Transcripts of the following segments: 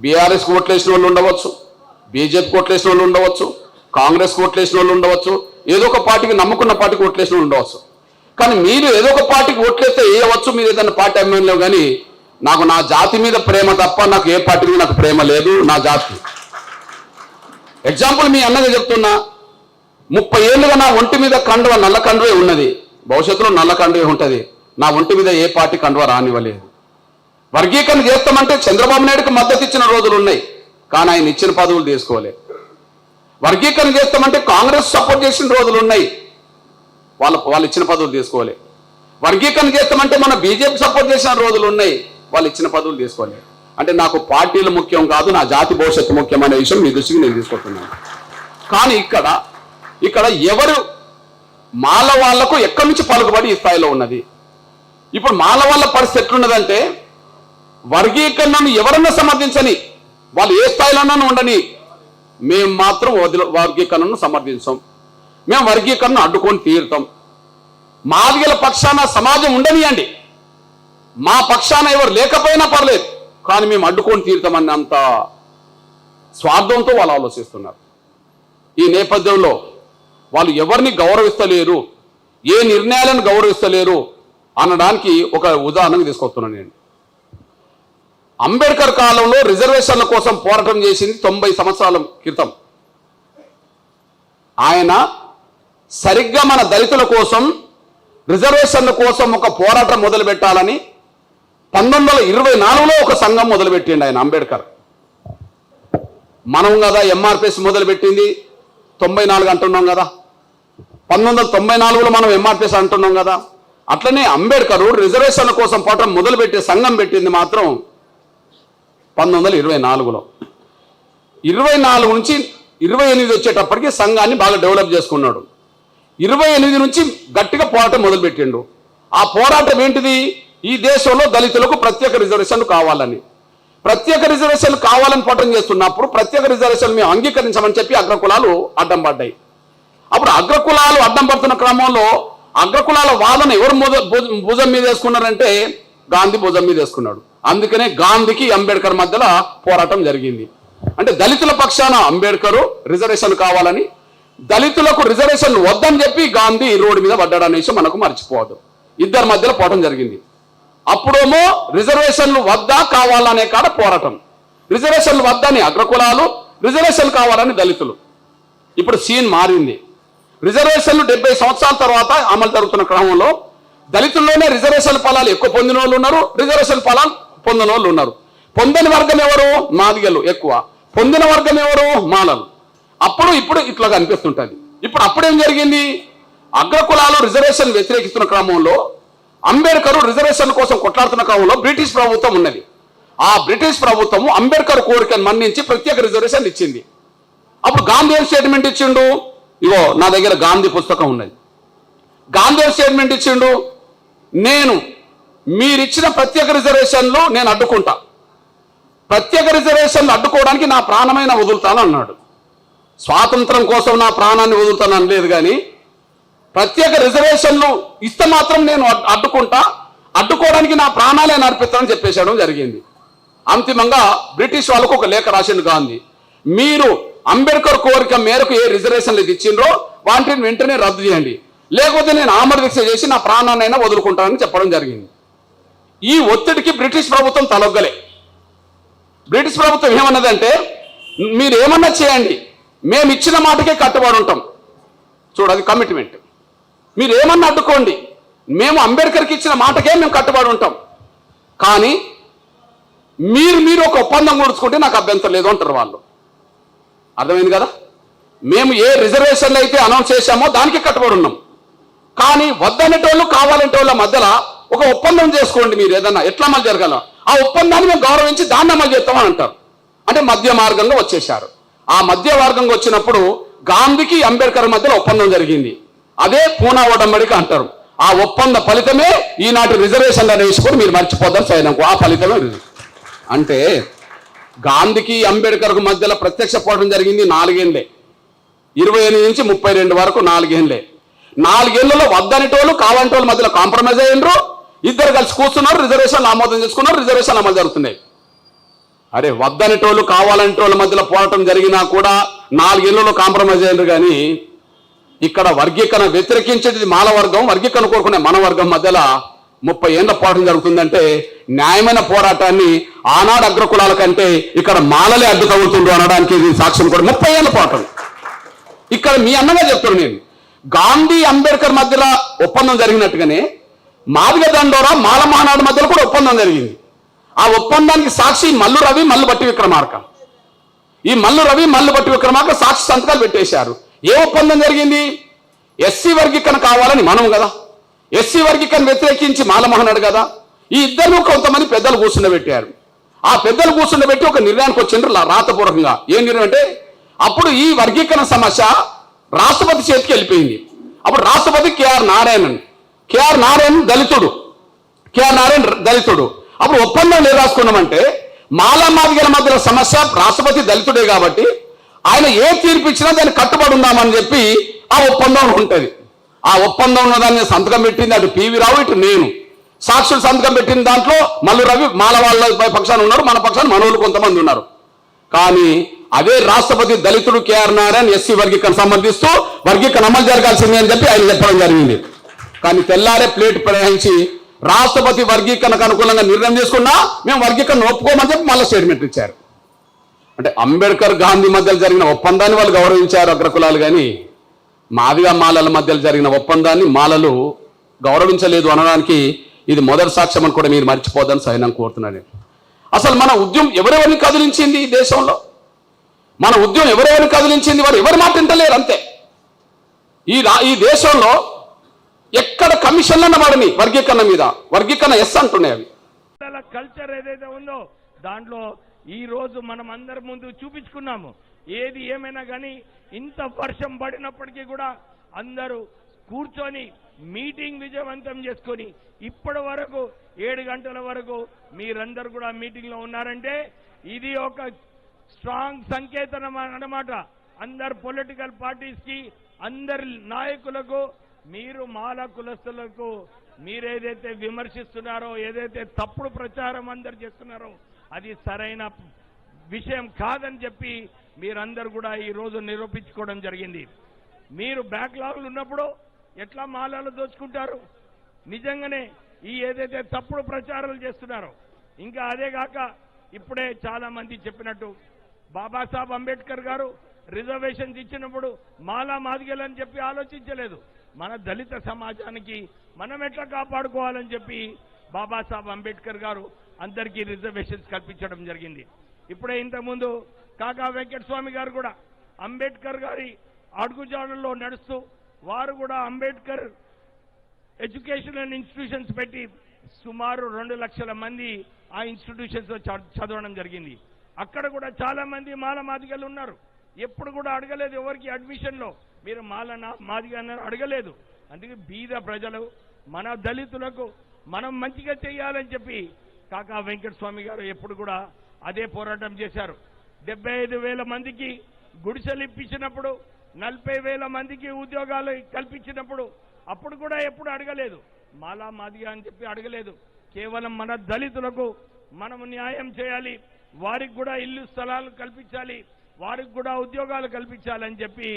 BRS ఓట్లేసిన వాళ్ళు ఉండవచ్చు, BJP ఓట్లేసిన వాళ్ళు ఉండవచ్చు, కాంగ్రెస్ ఓట్లేసిన వాళ్ళు ఉండవచ్చు, ఏదో ఒక పార్టీకి నమ్ముకున్న పార్టీకి ఓట్లేసిన వాళ్ళు ఉండవచ్చు. కానీ మీరు ఏదో ఒక పార్టీకి ఓట్లేస్తే వేయవచ్చు, మీరు ఏదైనా పార్టీ ఎమ్మెల్యే. కానీ నాకు నా జాతి మీద ప్రేమ తప్ప నాకు ఏ పార్టీ మీద నాకు ప్రేమ లేదు. నా జాతి ఎగ్జాంపుల్ మీ అన్నగా చెప్తున్నా, 30 ఏళ్ళుగా నా ఒంటి మీద కండువ నల్ల కండువే ఉన్నది, భవిష్యత్తులో నల్ల కండువే ఉంటుంది. నా ఒంటి మీద ఏ పార్టీ కండువ రానివ్వలేదు. వర్గీకరణ చేస్తామంటే చంద్రబాబు నాయుడుకి మద్దతు ఇచ్చిన రోజులు ఉన్నాయి, కానీ ఆయన ఇచ్చిన పదవులు తీసుకోలే. వర్గీకరణ చేస్తామంటే కాంగ్రెస్ సపోర్ట్ చేసిన రోజులు ఉన్నాయి, వాళ్ళు ఇచ్చిన పదవులు తీసుకోలే. వర్గీకరణ చేస్తామంటే మన బీజేపీ సపోర్ట్ చేసిన రోజులు ఉన్నాయి, వాళ్ళు ఇచ్చిన పదవులు తీసుకోలే. అంటే నాకు పార్టీలు ముఖ్యం కాదు, నా జాతి భవిష్యత్తు ముఖ్యం అనే విషయం మీ దృష్టికి నేను తీసుకుంటున్నాను. కానీ ఇక్కడ ఎవరు మాల వాళ్లకు ఎక్కడి నుంచి పలుకుబడి ఈ స్థాయిలో ఉన్నది. ఇప్పుడు మాల వాళ్ళ పరిస్థితి ఎట్లున్నదంటే, వర్గీకరణను ఎవరన్నా సమర్థించని, వాళ్ళు ఏ స్థాయిలోనూ ఉండని, మేము మాత్రం వర్గీకరణను సమర్థించాం, మేము వర్గీకరణను అడ్డుకొని తీరుతాం. మాదిగల పక్షాన సమాజం ఉండనియండి, మా పక్షాన ఎవరు లేకపోయినా పర్లేదు, కానీ మేము అడ్డుకొని తీరుతామని అంత స్వార్థంతో వాళ్ళు ఆలోచిస్తున్నారు. ఈ నేపథ్యంలో వాళ్ళు ఎవరిని గౌరవిస్తలేరు, ఏ నిర్ణయాలను గౌరవిస్తలేరు అనడానికి ఒక ఉదాహరణకు తీసుకొస్తున్నాను నేను. అంబేద్కర్ కాలంలో రిజర్వేషన్ల కోసం పోరాటం చేసింది 90 సంవత్సరాల క్రితం. ఆయన సరిగ్గా మన దళితుల కోసం రిజర్వేషన్ల కోసం ఒక పోరాటం మొదలు పెట్టాలని 1924లో ఒక సంఘం మొదలుపెట్టిండు ఆయన అంబేద్కర్. మనం కదా ఎంఆర్పిఎస్ మొదలుపెట్టింది 94 అంటున్నాం కదా, 1994లో మనం ఎంఆర్పిఎస్ అంటున్నాం కదా. అట్లనే అంబేద్కర్ రిజర్వేషన్ల కోసం పోరాటం మొదలుపెట్టే సంఘం పెట్టింది మాత్రం 1924లో. 24 నుంచి 28 వచ్చేటప్పటికి సంఘాన్ని బాగా డెవలప్ చేసుకున్నాడు. 28 నుంచి గట్టిగా పోరాటం మొదలుపెట్టిండు. ఆ పోరాటం ఏంటిది? ఈ దేశంలో దళితులకు ప్రత్యేక రిజర్వేషన్లు కావాలని, ప్రత్యేక రిజర్వేషన్లు కావాలని పోరాటం చేస్తున్నప్పుడు ప్రత్యేక రిజర్వేషన్లు మేము అంగీకరించమని చెప్పి అగ్రకులాలు అడ్డం పడ్డాయి. అప్పుడు అగ్రకులాలు అడ్డం పడుతున్న క్రమంలో అగ్రకులాల వాదన ఎవరు భుజం మీద వేసుకున్నారంటే గాంధీ భుజం మీద వేసుకున్నాడు. అందుకనే గాంధీకి అంబేద్కర్ మధ్యలో పోరాటం జరిగింది. అంటే దళితుల పక్షాన అంబేద్కర్ రిజర్వేషన్ కావాలని, దళితులకు రిజర్వేషన్లు వద్దని చెప్పి గాంధీ రోడ్డు మీద పడ్డాడనే విషయం మనకు మర్చిపోవద్దు. ఇద్దరి మధ్యలో పోరాటం జరిగింది. అప్పుడేమో రిజర్వేషన్లు వద్దా కావాలనే కాడ పోరాటం, రిజర్వేషన్లు వద్దని అగ్రకులాలు, రిజర్వేషన్లు కావాలని దళితులు. ఇప్పుడు సీన్ మారింది. రిజర్వేషన్లు 70 సంవత్సరాల తర్వాత అమలు జరుగుతున్న క్రమంలో దళితుల్లోనే రిజర్వేషన్ ఫలాలు ఎక్కువ పొందిన వాళ్ళు ఉన్నారు, రిజర్వేషన్ ఫలాలు పొందిన వాళ్ళు ఉన్నారు. పొందని వర్గం ఎవరు? మాదిగలు ఎక్కువ, పొందిన వర్గం ఎవరు? మాలలు. ఇప్పుడు ఇట్లా కనిపిస్తుంటుంది. అప్పుడేం జరిగింది? అగ్రకులాలు రిజర్వేషన్ వ్యతిరేకిస్తున్న క్రమంలో, అంబేద్కర్ రిజర్వేషన్ కోసం కొట్లాడుతున్న క్రమంలో బ్రిటిష్ ప్రభుత్వం ఉన్నది. ఆ బ్రిటిష్ ప్రభుత్వం అంబేద్కర్ కోరికను మన్నించి ప్రత్యేక రిజర్వేషన్ ఇచ్చింది. అప్పుడు గాంధీ ఏం స్టేట్మెంట్ ఇచ్చిండు? ఇగో నా దగ్గర గాంధీ పుస్తకం ఉన్నది. గాంధీ ఏం స్టేట్మెంట్ ఇచ్చిండు? నేను మీరిచ్చిన ప్రత్యేక రిజర్వేషన్లు నేను అడ్డుకుంటా, ప్రత్యేక రిజర్వేషన్లు అడ్డుకోవడానికి నా ప్రాణమైన వదులుతాను అన్నాడు. స్వాతంత్రం కోసం నా ప్రాణాన్ని వదులుతాను అనలేదు, కానీ ప్రత్యేక రిజర్వేషన్లు ఇస్తే మాత్రం నేను అడ్డుకుంటా, అడ్డుకోవడానికి నా ప్రాణాలే నర్పిస్తానని చెప్పేసాడు జరిగింది. అంతిమంగా బ్రిటిష్ వాళ్ళకు ఒక లేఖ రాసింది గాంధీ, మీరు అంబేద్కర్ కోరిక మేరకు ఏ రిజర్వేషన్లు ఇచ్చిండ్రో వాటిని వెంటనే రద్దు చేయండి, లేకపోతే నేను ఆమర దీక్ష చేసి నా ప్రాణాన్నైనా వదులుకుంటానని చెప్పడం జరిగింది. ఈ ఒత్తిడికి బ్రిటిష్ ప్రభుత్వం తలొగ్గలే. బ్రిటిష్ ప్రభుత్వం ఏమన్నదంటే, మీరు ఏమన్నా చేయండి, మేము ఇచ్చిన మాటకే కట్టుబడి ఉంటాం. చూడది కమిట్మెంట్. మీరు ఏమన్నా అడ్డుకోండి, మేము అంబేద్కర్కి ఇచ్చిన మాటకే మేము కట్టుబడి ఉంటాం, కానీ మీరు ఒక ఒప్పందం కూర్చుకుంటే నాకు అభ్యంతరం లేదు అంటారు వాళ్ళు. అర్థమైంది కదా? మేము ఏ రిజర్వేషన్లు అయితే అనౌన్స్ చేశామో దానికి కట్టుబడి ఉన్నాం, కానీ వద్దనేటోళ్ళు కావాలంటోళ్ళ మధ్యలో ఒక ఒప్పందం చేసుకోండి, మీరు ఏదన్నా ఎట్లా అమలు జరగాల ఆ ఒప్పందాన్ని మేము గౌరవించి దాన్ని అమలు చేస్తామని అంటారు. అంటే మధ్య మార్గంలో వచ్చేశారు. ఆ మధ్య మార్గంగా వచ్చినప్పుడు గాంధీకి అంబేద్కర్ మధ్యలో ఒప్పందం జరిగింది. అదే పూనా ఒడంబడిక అంటారు. ఆ ఒప్పంద ఫలితమే ఈనాటి రిజర్వేషన్లు అనేసి కూడా మీరు మర్చిపోద్దాం సైనంకు. ఆ ఫలితమే అంటే గాంధీకి అంబేద్కర్కు మధ్యలో ప్రత్యక్ష పోరాటం జరిగింది 4 ఏళ్ళే. 28 నుంచి 32 వరకు 4 ఏళ్ళే. 4 ఏళ్లలో వద్దనేటోళ్ళు కావాలంటోళ్ళ మధ్యలో కాంప్రమైజ్ అయ్యిండ్రు, ఇద్దరు కలిసి కూర్చున్నారు, రిజర్వేషన్లు ఆమోదం చేసుకున్నారు, రిజర్వేషన్లు అమలు జరుగుతున్నాయి. అరే వద్దనేటోళ్ళు కావాలంటోళ్ళ మధ్యలో పోరాటం జరిగినా కూడా 4 ఏళ్లలో కాంప్రమైజ్ అయ్యారు. కానీ ఇక్కడ వర్గీకరణ వ్యతిరేకించేది మాల వర్గం, వర్గీకరణ కోరుకునే మన వర్గం మధ్యలో 30 ఏళ్ల పోరాటం జరుగుతుందంటే న్యాయమైన పోరాటాన్ని ఆనాడు అగ్రకులాల కంటే ఇక్కడ మాలలే అడ్డు తగులుతుండ్రు అనడానికి ఇది సాక్ష్యం కూడా. 30 ఏళ్ల పోరాటం ఇక్కడ మీ అన్నగా చెప్తున్నాను నేను. గాంధీ అంబేద్కర్ మధ్యలో ఒప్పందం జరిగినట్టుగానే మాదిగ దండోరా మాల మహానాడు మధ్యలో కూడా ఒప్పందం జరిగింది. ఆ ఒప్పందానికి సాక్షి మల్లు రవి, మల్లు బట్టి విక్రమార్క. ఈ మల్లు రవి, మల్లు బట్టి విక్రమార్క సాక్షి సంతకాలు పెట్టేశారు. ఏ ఒప్పందం జరిగింది? ఎస్సీ వర్గీకరణ కావాలని మనం కదా, ఎస్సీ వర్గీకరణ వ్యతిరేకించి మాల మహానాడు కదా. ఈ ఇద్దరు కొంతమంది పెద్దలు కూర్చుండబెట్టారు. ఆ పెద్దలు కూర్చుండబెట్టి ఒక నిర్ణయానికి వచ్చిండ్రు రాతపూర్వకంగా. ఏం నిర్ణయం అంటే అప్పుడు ఈ వర్గీకరణ సమస్య రాష్ట్రపతి చేతికి వెళ్ళిపోయింది. అప్పుడు రాష్ట్రపతి కేఆర్ నారాయణ్ దళితుడు. అప్పుడు ఒప్పందం లేదు రాసుకున్నామంటే మాలా మాదిగల మధ్యలో సమస్య రాష్ట్రపతి దళితుడే కాబట్టి ఆయన ఏ తీర్పు ఇచ్చినా దాన్ని కట్టుబడి ఉందామని చెప్పి ఆ ఒప్పందం ఉంటుంది. ఆ ఒప్పందం ఉన్న దాన్ని సంతకం పెట్టింది అటు పివి రావు, ఇటు నేను. సాక్షులు సంతకం పెట్టిన దాంట్లో మల్లు రవి మాల వాళ్ళ పక్షాన ఉన్నారు, మన పక్షాన మనోళ్ళు కొంతమంది ఉన్నారు. కానీ అదే రాష్ట్రపతి దళితుడు కేఆర్ నారాయణ్ ఎస్సీ వర్గీకరణ సంబంధిస్తూ వర్గీకరణ అమలు జరగాల్సిందే అని చెప్పి ఆయన చెప్పడం జరిగింది. కానీ తెల్లారే ప్లేట్ ప్రయాణించి రాష్ట్రపతి వర్గీకరణకు అనుకూలంగా నిర్ణయం చేసుకున్నా మేము వర్గీకరణ ఒప్పుకోమని చెప్పి మళ్ళీ స్టేట్మెంట్ ఇచ్చారు. అంటే అంబేద్కర్ గాంధీ మధ్యలో జరిగిన ఒప్పందాన్ని వాళ్ళు గౌరవించారు అగ్రకులాలు, కానీ మాదిగా మాలల మధ్యలో జరిగిన ఒప్పందాన్ని మాలలు గౌరవించలేదు అనడానికి ఇది మొదటి సాక్ష్యం అని కూడా మీరు మర్చిపోద్దని సైన్యం కోరుతున్నాను. అసలు మన ఉద్యమం ఎవరెవరిని కదిలించింది ఈ దేశంలో? మన ఉద్యమం ఎవరెవరిని కదిలించింది? వారు ఎవరి మాట వింటలేరు అంతే. ఈ దేశంలో ఎక్కడ కమిషన్లన్న వాడిని వర్గీకరణ మీద వర్గీకరణ ఎస్ అంటున్నాయి. అవి కల్చర్ ఏదైతే ఉందో దాంట్లో ఈ రోజు మనం అందరి ముందు చూపించుకున్నాము. ఏది ఏమైనా కానీ ఇంత వర్షం పడినప్పటికీ కూడా అందరూ కూర్చొని మీటింగ్ విజయవంతం చేసుకొని ఇప్పటి వరకు 7 గంటల వరకు మీరందరూ కూడా మీటింగ్ లో ఉన్నారంటే ఇది ఒక స్ట్రాంగ్ సంకేతం అన్నమాట. అందరు పొలిటికల్ పార్టీస్ కి, అందరి నాయకులకు, మీరు మాల కులస్తులకు మీరేదైతే విమర్శిస్తున్నారో, ఏదైతే తప్పుడు ప్రచారం అందరు చేస్తున్నారో అది సరైన విషయం కాదని చెప్పి మీరందరూ కూడా ఈ రోజు నిరూపించుకోవడం జరిగింది. మీరు బ్యాక్లాగ్లు ఉన్నప్పుడు ఎట్లా మాలలు దోచుకుంటారు? నిజంగానే ఈ ఏదైతే తప్పుడు ప్రచారాలు చేస్తున్నారో, ఇంకా అదే కాక ఇప్పుడే చాలా మంది చెప్పినట్టు బాబాసాహెబ్ అంబేద్కర్ గారు రిజర్వేషన్స్ ఇచ్చినప్పుడు మాలా మాదిగలని చెప్పి ఆలోచించలేదు. మన దళిత సమాజానికి మనం ఎట్లా కాపాడుకోవాలని చెప్పి బాబాసాహెబ్ అంబేద్కర్ గారు అందరికీ రిజర్వేషన్స్ కల్పించడం జరిగింది. ఇప్పుడే ఇంతకుముందు కాకా వెంకటస్వామి గారు కూడా అంబేద్కర్ గారి అడుగుజాడల్లో నడుస్తూ వారు కూడా అంబేద్కర్ ఎడ్యుకేషనల్ ఇన్స్టిట్యూషన్స్ పెట్టి సుమారు 2 లక్షల మంది ఆ ఇన్స్టిట్యూషన్స్ లో చదవడం జరిగింది. అక్కడ కూడా చాలా మంది మాల మాదిగలు ఉన్నారు. ఎప్పుడు కూడా అడగలేదు ఎవరికి అడ్మిషన్ లో మీరు మాలనా మాదిగా అడగలేదు. అందుకే బీద ప్రజలు, మన దళితులకు మనం మంచిగా చేయాలని చెప్పి కాకా వెంకటస్వామి గారు ఎప్పుడు కూడా అదే పోరాటం చేశారు. 75,000 మందికి గుడిసెలు ఇప్పించినప్పుడు, 40,000 మందికి ఉద్యోగాలు కల్పించినప్పుడు అప్పుడు కూడా ఎప్పుడు అడగలేదు మాలా మాదిగా అని చెప్పి అడగలేదు. కేవలం మన దళితులకు మనము న్యాయం చేయాలి, వారికి కూడా ఇల్లు స్థలాలు కల్పించాలి, వారికి కూడా ఉద్యోగాలు కల్పించాలని చెప్పి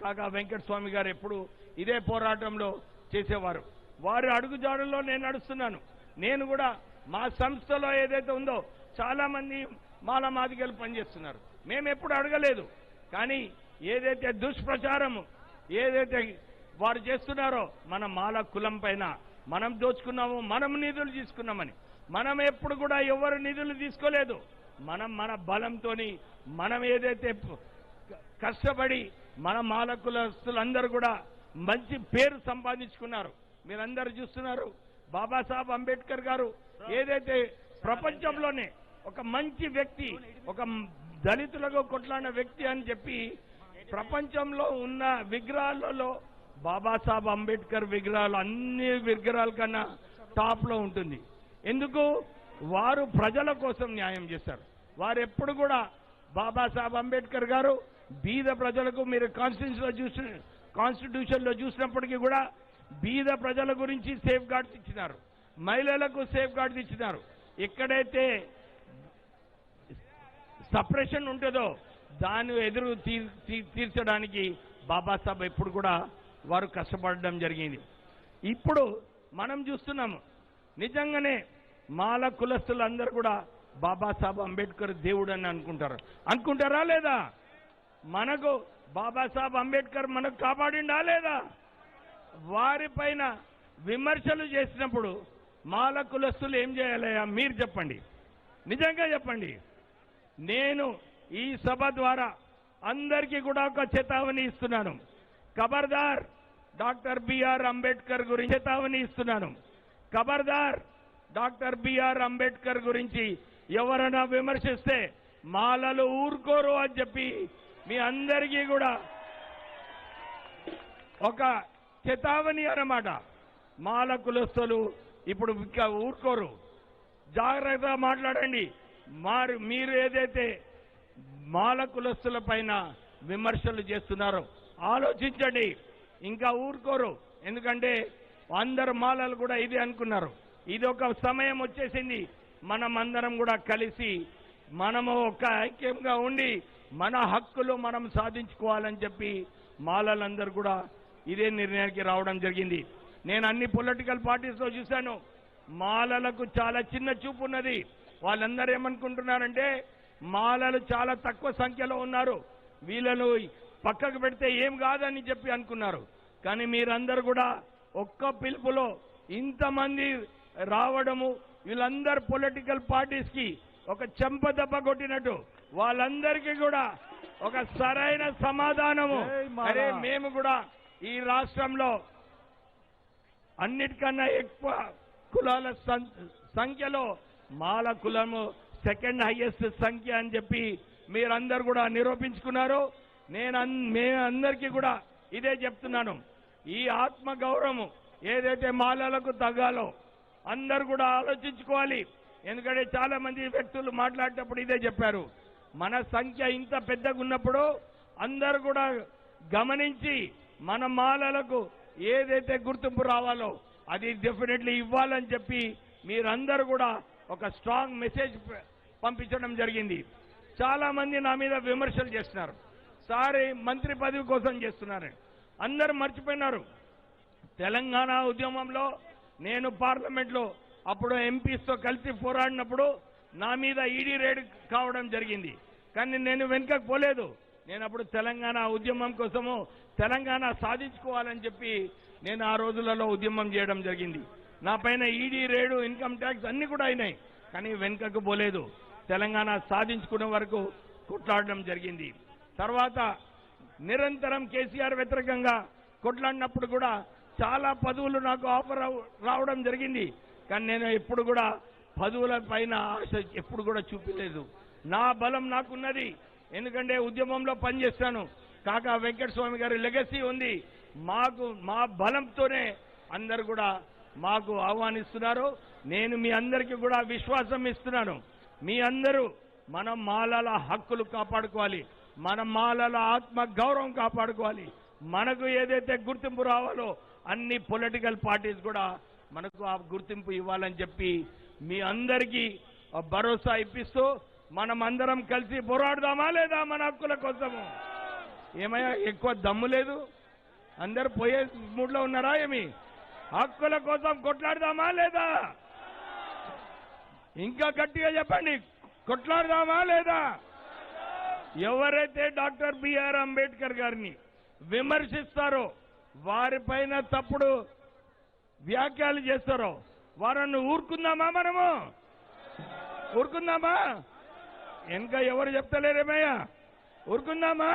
కాకా వెంకటస్వామి గారు ఎప్పుడు ఇదే పోరాటంలో చేసేవారు. వారి అడుగుజాడల్లో నేను నడుస్తున్నాను. నేను కూడా మా సంస్థలో ఏదైతే ఉందో చాలా మంది మాల మాదిగలు పనిచేస్తున్నారు. మేము ఎప్పుడు అడగలేదు. కానీ ఏదైతే దుష్ప్రచారం ఏదైతే వారు చేస్తున్నారో మన మాల కులం పైన మనం దోచుకున్నాము, మనం నిధులు తీసుకున్నామని, మనం ఎప్పుడు కూడా ఎవరు నిధులు తీసుకోలేదు. మనం మన బలంతోని మనం ఏదైతే కష్టపడి మన మాల కులస్తులందరూ కూడా మంచి పేరు సంపాదించుకున్నారు. మీరందరూ చూస్తున్నారు. బాబాసాహెబ్ అంబేద్కర్ గారు ఏదైతే ప్రపంచంలోనే ఒక మంచి వ్యక్తి, ఒక దళితులకు కొట్లాడిన వ్యక్తి అని చెప్పి ప్రపంచంలో ఉన్న విగ్రహాలలో బాబాసాహెబ్ అంబేద్కర్ విగ్రహాలు అన్ని విగ్రహాల కన్నా టాప్ లో ఉంటుంది. ఎందుకు? వారు ప్రజల కోసం న్యాయం చేశారు. వారు ఎప్పుడు కూడా బాబాసాహెబ్ అంబేద్కర్ గారు బీద ప్రజలకు, మీరు కాన్స్టిట్యూషన్ లో చూసినప్పటికీ కూడా బీద ప్రజల గురించి సేఫ్ గార్డ్స్ ఇచ్చినారు, మహిళలకు సేఫ్ గార్డ్స్ ఇచ్చినారు. ఎక్కడైతే సప్రెషన్ ఉంటుందో దాన్ని ఎదురు తీర్చడానికి బాబాసాహెబ్ ఎప్పుడు కూడా వారు కష్టపడడం జరిగింది. ఇప్పుడు మనం చూస్తున్నాము నిజంగానే మాల కులస్తులందరూ కూడా బాబాసాహెబ్ అంబేద్కర్ దేవుడు అని అనుకుంటారా లేదా? మనకు బాబాసాహెబ్ అంబేద్కర్ మనకు కాపాడిండా లేదా? వారిపైన విమర్శలు చేసినప్పుడు మాల కులస్తులు ఏం చేయాలయ్యా మీరు చెప్పండి, నిజంగా చెప్పండి. నేను ఈ సభ ద్వారా అందరికీ కూడా ఒక చేతావని ఇస్తున్నాను. ఖబర్దార్ డాక్టర్ బిఆర్ అంబేద్కర్ గురించి చేతావని ఇస్తున్నాను. ఖబర్దార్ డాక్టర్ బిఆర్ అంబేద్కర్ గురించి ఎవరైనా విమర్శిస్తే మాలలు ఊరుకోరు అని చెప్పి మీ అందరికీ కూడా ఒక చేతావని అన్నమాట. మాల కులస్తులు ఇప్పుడు ఇంకా ఊరుకోరు, జాగ్రత్తగా మాట్లాడండి. మీరు ఏదైతే మాల కులస్తుల పైన విమర్శలు చేస్తున్నారో ఆలోచించండి, ఇంకా ఊరుకోరు. ఎందుకంటే అందరు మాలలు కూడా ఇదే అనుకున్నారు. ఇది ఒక సమయం వచ్చేసింది, మనం అందరం కూడా కలిసి మనము ఒక ఐక్యంగా ఉండి మన హక్కులు మనం సాధించుకోవాలని చెప్పి మాలలందరూ కూడా ఇదే నిర్ణయానికి రావడం జరిగింది. నేను అన్ని పొలిటికల్ పార్టీస్లో చూశాను, మాలలకు చాలా చిన్న చూపు ఉన్నది. వాళ్ళందరూ ఏమనుకుంటున్నారంటే మాలలు చాలా తక్కువ సంఖ్యలో ఉన్నారు, వీళ్ళను పక్కకు పెడితే ఏం కాదని చెప్పి అనుకున్నారు. కానీ మీరందరూ కూడా ఒక్క పిలుపులో ఇంతమంది రావడము, వీళ్ళందరూ పొలిటికల్ పార్టీస్కి ఒక చెంప దెబ్బ కొట్టినట్టు వాళ్ళందరికీ కూడా ఒక సరైన సమాధానము. అరే మేము కూడా ఈ రాష్ట్రంలో అన్నిటికన్నా ఎక్కువ కులాల సంఖ్యలో మాల కులము సెకండ్ హైయెస్ట్ సంఖ్య అని చెప్పి మీరందరూ కూడా నిరూపించుకున్నారు. మేము అందరికీ కూడా ఇదే చెప్తున్నాను, ఈ ఆత్మ గౌరవం ఏదైతే మాలలకు తగ్గాలో అందరూ కూడా ఆలోచించుకోవాలి. ఎందుకంటే చాలా మంది వ్యక్తులు మాట్లాడేటప్పుడు ఇదే చెప్పారు, మన సంఖ్య ఇంత పెద్దగా ఉన్నప్పుడు అందరూ కూడా గమనించి మన మాలలకు ఏదైతే గుర్తింపు రావాలో అది డెఫినెట్లీ ఇవ్వాలని చెప్పి మీరందరూ కూడా ఒక స్ట్రాంగ్ మెసేజ్ పంపించడం జరిగింది. చాలా మంది నా మీద విమర్శలు చేస్తున్నారు, సారీ మంత్రి పదవి కోసం చేస్తున్నారు. అందరూ మర్చిపోయినారు, తెలంగాణ ఉద్యమంలో నేను పార్లమెంట్లో అప్పుడు ఎంపీస్తో కలిసి పోరాడినప్పుడు నా మీద ఈడీ రేడ్ కావడం జరిగింది. కానీ నేను వెనుకకు పోలేదు. నేను అప్పుడు తెలంగాణ ఉద్యమం కోసము తెలంగాణ సాధించుకోవాలని చెప్పి నేను ఆ రోజులలో ఉద్యమం చేయడం జరిగింది. నా పైన ఈడీ రేడు, ఇన్కమ్ ట్యాక్స్ అన్ని కూడా అయినాయి, కానీ వెనుకకు పోలేదు. తెలంగాణ సాధించుకునే వరకు కొట్లాడడం జరిగింది. తర్వాత నిరంతరం కేసీఆర్ వ్యతిరేకంగా కొట్లాడినప్పుడు కూడా చాలా పదవులు నాకు ఆఫర్ రావడం జరిగింది. కానీ నేను ఎప్పుడు కూడా పదవుల పైన ఆశ ఎప్పుడు కూడా చూపించలేదు. నా బలం నాకున్నది, ఎందుకంటే ఉద్యమంలో పనిచేస్తాను. కాకా వెంకటస్వామి గారి లెగసీ ఉంది. మా బలంతోనే అందరు కూడా మాకు ఆహ్వానిస్తున్నారు. నేను మీ అందరికీ కూడా విశ్వాసం ఇస్తున్నాను, మీ అందరూ మన మాలల హక్కులు కాపాడుకోవాలి, మన మాలల ఆత్మ గౌరవం కాపాడుకోవాలి. మనకు ఏదైతే గుర్తింపు రావాలో అన్ని పొలిటికల్ పార్టీస్ కూడా మనకు ఆ గుర్తింపు ఇవ్వాలని చెప్పి మీ అందరికీ భరోసా ఇప్పిస్తూ మనం అందరం కలిసి పోరాడదామా లేదా మన హక్కుల కోసము? ఏమయ్యా ఎక్కువ దమ్ము లేదు, అందరు పోయే మూడ్లో ఉన్నారా? ఏమి హక్కుల కోసం కొట్లాడదామా లేదా? ఇంకా గట్టిగా చెప్పండి, కొట్లాడదామా లేదా? ఎవరైతే డాక్టర్ బిఆర్ అంబేద్కర్ గారిని విమర్శిస్తారో, వారిపైన తప్పుడు వ్యాఖ్యలు చేస్తారో వారನ್ನು ఊరుకుందామా? మనము ఊరుకుందామా? ఇంకా ఎవరు చెప్తలేరేమయ్యా, ఊరుకుందామా?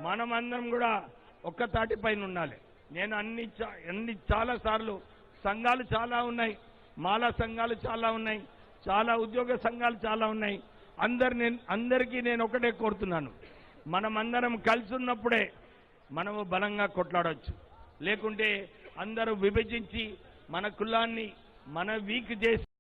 మనం అందరం కూడా ఒక్క తాటి పైన ఉండాలి. నేను అన్ని చాలా సార్లు సంఘాలు చాలా ఉన్నాయి, మాలా సంఘాలు చాలా ఉన్నాయి, చాలా ఉద్యోగ సంఘాలు చాలా ఉన్నాయి. అందరికీ నేను ఒకటే కోరుతున్నాను, మనం అందరం కలిసి ఉన్నప్పుడే మనము బలంగా కొట్లాడవచ్చు. లేకుంటే అందరూ విభజించి మన కులాన్ని వీక్ చేసి